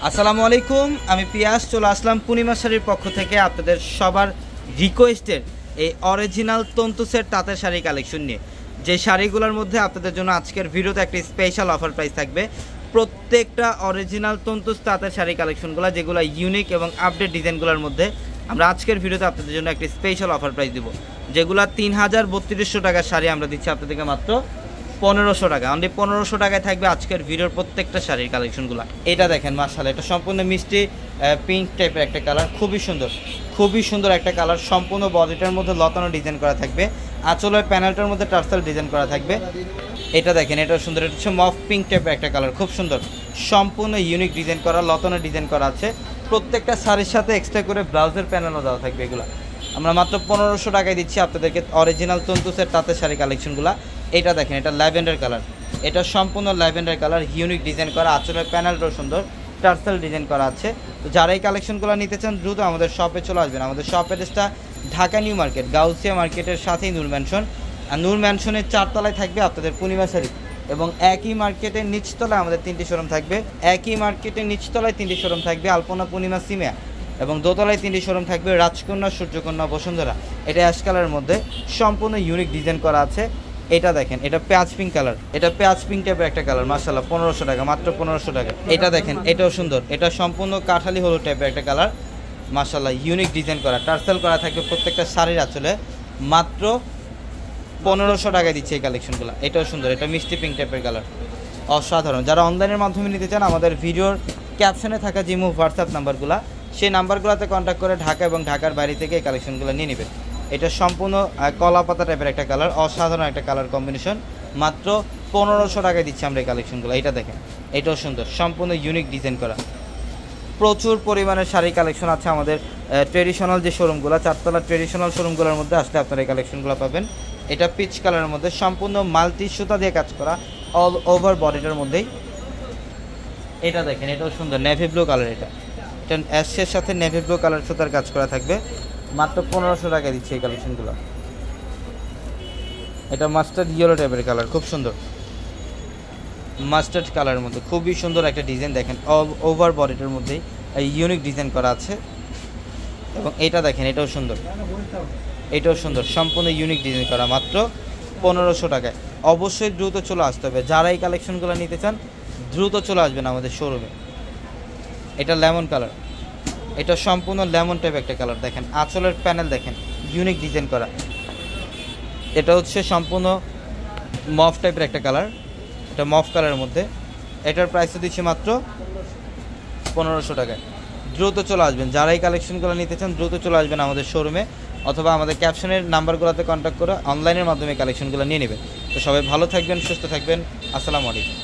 আসসালামু আলাইকুম, আমি পিয়াস চলে আসলাম পূর্ণিমা শাড়ির পক্ষ থেকে আপনাদের সবার রিকোয়েস্টের এই অরিজিনাল তন্তুসের তাঁতের শাড়ি কালেকশন নিয়ে। যে শাড়িগুলোর মধ্যে আপনাদের জন্য আজকের ভিডিওতে একটি স্পেশাল অফার প্রাইস থাকবে। প্রত্যেকটা অরিজিনাল তন্তুস তাঁতের শাড়ি কালেকশনগুলো যেগুলো ইউনিক এবং আপডেট ডিজাইনগুলোর মধ্যে আমরা আজকের ভিডিওতে আপনাদের জন্য একটি স্পেশাল অফার প্রাইস দেবো। যেগুলো ৩,৩২০০ টাকার শাড়ি আমরা দিচ্ছি আপনাদেরকে মাত্র ১৫০০ টাকা। অনলি ১৫০০ টাকায় থাকবে আজকের ভিডিওর প্রত্যেকটা শাড়ির কালেকশনগুলো। এটা দেখেন মাশাআল্লাহ, এটা সম্পূর্ণ মিষ্টি পিঙ্ক টাইপের একটা কালার, খুবই সুন্দর একটা কালার। সম্পূর্ণ বডিটার মধ্যে লতানো ডিজাইন করা থাকবে, আঁচলের প্যানেলটার মধ্যে টার্সাল ডিজাইন করা থাকবে। এটা দেখেন, এটা সুন্দর, এটা হচ্ছে মফ পিঙ্ক টাইপের একটা কালার, খুব সুন্দর, সম্পূর্ণ ইউনিক ডিজাইন করা, লতানো ডিজাইন করা আছে। প্রত্যেকটা শাড়ির সাথে এক্সট্রা করে ব্লাউজের প্যানেলও দেওয়া থাকবে। এগুলো আমরা মাত্র ১৫০০ টাকায় দিচ্ছি আপনাদেরকে অরিজিনাল তন্তুসের তাঁতের শাড়ি কালেকশনগুলো। এটা দেখেন, এটা ল্যাভেন্ডার কালার, এটা সম্পূর্ণ ল্যাভেন্ডার কালার, ইউনিক ডিজাইন করা, আঁচলের প্যানেলটাও সুন্দর, টার্সাল ডিজাইন করা আছে। তো যারা এই কালেকশনগুলো নিতে চান দ্রুত আমাদের শপে চলে আসবেন। আমাদের শপ অ্যাড্রেসটা ঢাকা নিউ মার্কেট, গাউসিয়া মার্কেটের সাথেই নূর ম্যানশন। আর নূর ম্যানশনের ৪ তলায় থাকবে আপনাদের পূর্ণিমা শাড়ি, এবং একই মার্কেটের নিচতলায় আমাদের 3টি শোরুম থাকবে। একই মার্কেটের নিচতলায় 3টি শোরুম থাকবে, আলপনা, পূর্ণিমা, সিমিয়া, এবং দোতলায় 3টি শোরুম থাকবে, রাজকন্যা, সূর্যকন্যা, বসুন্ধরা। এটা অ্যাশ কালারের মধ্যে সম্পূর্ণ ইউনিক ডিজাইন করা আছে। এটা দেখেন, এটা পেঁয়াজ পিঙ্ক কালার, এটা পেঁয়াজ পিঙ্ক টাইপের একটা কালার, মাশাআল্লাহ ১৫০০ টাকা, মাত্র ১৫০০ টাকা। এটা দেখেন, এটাও সুন্দর, এটা সম্পূর্ণ কাঠালি হলুদ টাইপের একটা কালার, মাশাআল্লাহ ইউনিক ডিজাইন করা, টার্সাল করা থাকবে প্রত্যেকটা শাড়ির আঁচলে। মাত্র ১৫০০ টাকায় দিচ্ছে এই কালেকশনগুলো। এটাও সুন্দর, এটা মিষ্টি পিঙ্ক টাইপের কালার, অসাধারণ। যারা অনলাইনের মাধ্যমে নিতে চান আমাদের ভিডিওর ক্যাপশনে থাকা জিমো হোয়াটসঅ্যাপ নাম্বারগুলো, সেই নাম্বারগুলোতে কন্ট্যাক্ট করে ঢাকা এবং ঢাকার বাইরে থেকে এই কালেকশনগুলো নিয়ে নেবেন। এটা সম্পূর্ণ কলা পাতা টাইপের একটা কালার, অসাধারণ একটা কালার কম্বিনেশন। মাত্র ১৫০০ টাকায় দিচ্ছি আমরা এই কালেকশনগুলো। এটা দেখেন, এটাও সুন্দর, সম্পূর্ণ ইউনিক ডিজাইন করা। প্রচুর পরিমাণে শাড়ি কালেকশন আছে আমাদের ট্রেডিশনাল যে শোরুমগুলো, ৪ তলার ট্রেডিশনাল শোরুমগুলোর মধ্যে আসলে আপনারা এই কালেকশনগুলো পাবেন। এটা পিচ কালারের মধ্যে সম্পূর্ণ মাল্টি সুতা দিয়ে কাজ করা, অল ওভার বডিটার মধ্যেই। এটা দেখেন, এটাও সুন্দর, নেভি ব্লু কালার, এটা অ্যাশের সাথে নেভি ব্লু কালার সুতার কাজ করা থাকবে। মাত্র ১৫০০ টাকায় দিচ্ছে এই কালেকশনগুলো। এটা মাস্টার্ড ইয়েলো টাইপের কালার, খুব সুন্দর, মাস্টার্ড কালারের মধ্যে খুবই সুন্দর একটা ডিজাইন। দেখেন, ওভার বডিটার মধ্যেই ইউনিক ডিজাইন করা আছে। এবং এটা দেখেন, এটাও সুন্দর, সম্পূর্ণ ইউনিক ডিজাইন করা, মাত্র ১৫০০ টাকায়। অবশ্যই দ্রুত চলে আসতে হবে। যারা এই কালেকশনগুলো নিতে চান দ্রুত চলে আসবেন আমাদের শোরুমে। এটা লেমন কালার, এটা সম্পূর্ণ লেমন টাইপ একটা কালার। দেখেন, আঁচলের প্যানেল দেখেন, ইউনিক ডিজাইন করা। এটা হচ্ছে সম্পূর্ণ মফ টাইপের একটা কালার, এটা মফ কালারের মধ্যে। এটার প্রাইসও দিচ্ছি মাত্র ১৫০০ টাকায়। দ্রুত চলে আসবেন। যারা এই কালেকশনগুলো নিতে চান দ্রুত চলে আসবেন আমাদের শোরুমে, অথবা আমাদের ক্যাপশনের নাম্বারগুলোতে কন্ট্যাক্ট করে অনলাইনের মাধ্যমে কালেকশনগুলো নিয়ে নেবেন। তো সবাই ভালো থাকবেন, সুস্থ থাকবেন। আসসালামু আলাইকুম।